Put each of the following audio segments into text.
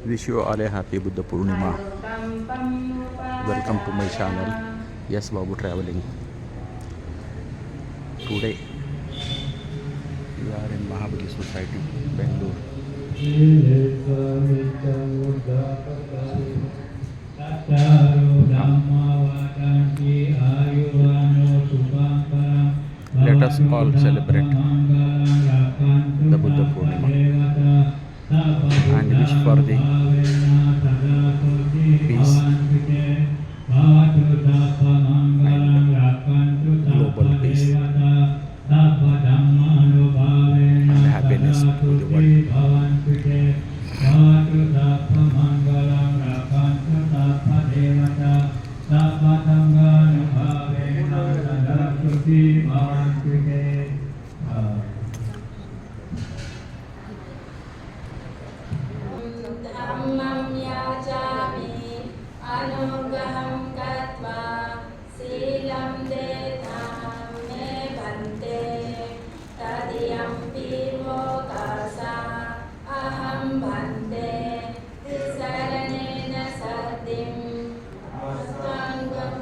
Wish you all a happy Buddha Purnima. Welcome to my channel. Yes, Babu Traveling. Today we are in Mahabali Society, Bangalore. Let us all celebrate the Buddha Purnima and wish for the peace and global peace and happiness to the world. Dhammam yajami anugraham katva silam detam me bhante tadiyampi mokasa aham bhante tisaranena satim astangam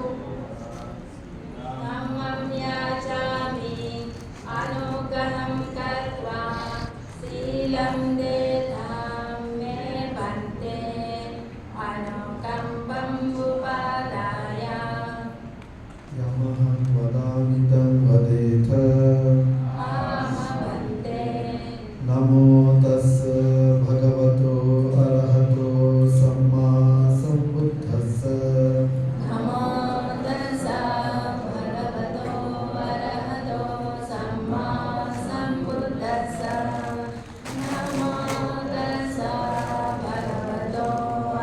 dhammam yajami anugraham katva silam detam me bhante anukambam upadaya Yamaham vadamitam vadeta Bhante Namo tassa bhagavato arahato samma sambuddhassa Namo tassa bhagavato arahato samma sambuddhassa Namo tassa bhagavato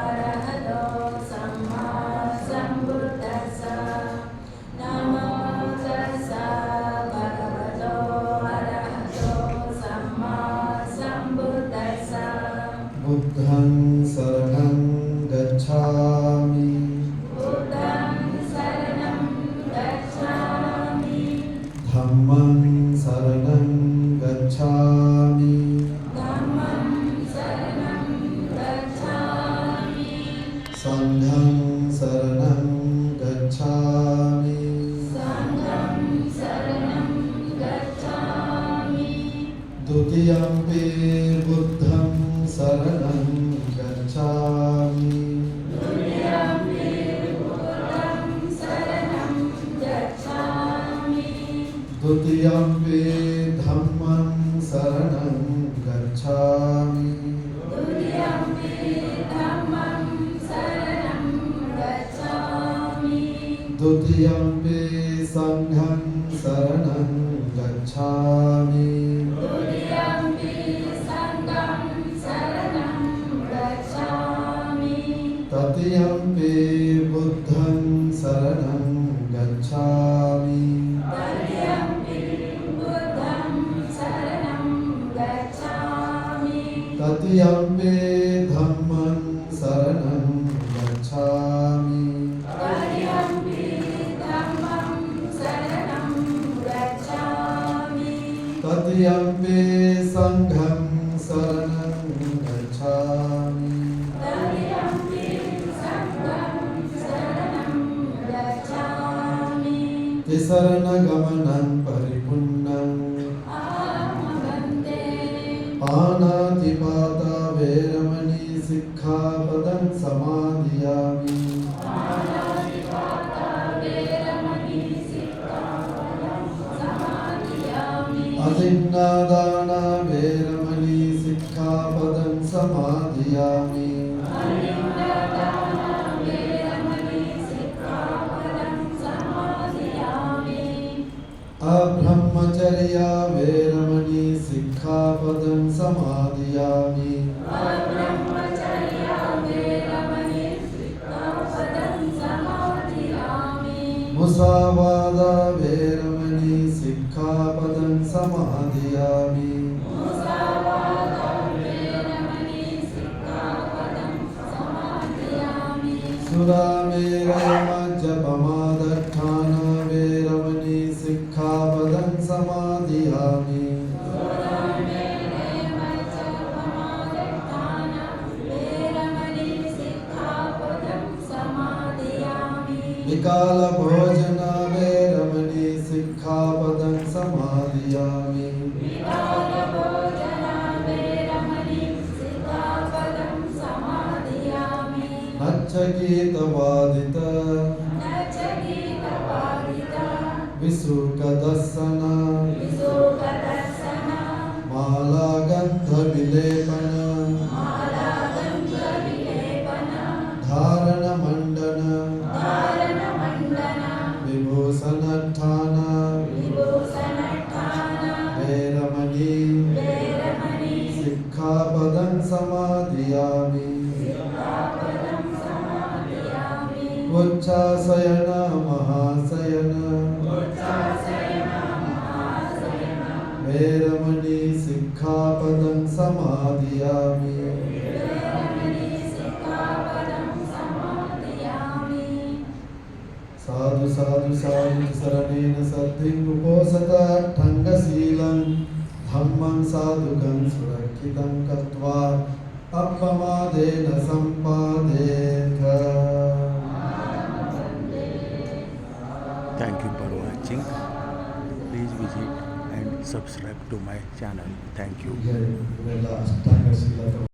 arahato samma sambuddhassa Namo tassa bhagavato arahato samma sambuddhassa Buddhang saranam gacchami Buddham saranam gacchami Dhammam saranam gacchami Dhammam saranam gacchami Sangham saranam gacchami Sangham saranam gacchami Dutiyampi buddham saranam gacchami Dutiyampi buddham saranam gacchami Dutiyampi dhammam saranam gacchami Dutiyampi dhammam saranam gacchami Dutiyampi sangham saranam gacchami Dutiyampi sangham saranam gacchami Tatiyampi buddham saranam gacchami Tatiyampi buddham saranam gacchami Tatiyampi dhammam saranam gacchami Tatiyampi dhammam saranam gacchami Tatiyampi sangham saranam gacchami Tatiyampi sangham saranam gacchami Tisarana gamanam paripunnam Aham bhante Panatipata veramani sikkhapadam samadhiyami Panatipata veramani sikkhapadam samadhiyami Adinnadana veramani sikkhapadam samadhiyami Aringadana veramani sikkhapadam samadhiyami Abrahmacharya veramani sikkhapadam samadhiyami Abrahmacharya veramani sikkhapadam samadhiyami Musavada veramani sikkhapadam samadhiyami Musavada veramani sikkhapadam samadhiyami Suramera majjapamadatthana veramani sikkhapadam samadhiyami Surame विकालभोजन वेरमणि सिक्खापदं समादियामि नच्चगीतवादित विसुकदर्शन मालागन्धविलेपन धारणमण्डन विभूषणठान वेरमणि सिक्खापदं समादियामि उच्चासयन महासयन वेरमणि सिक्खापदं समादियामि साधु साधु साधु शरणेन सद्धिं उपोसत ठङ्गशीलं धम्मं साधुकं सुरक्षितं कृत्वा अपमादेन सम्पादेथ. Thank you for watching. Please visit and subscribe to my channel. Thank you. Jai Vedas Tangasila.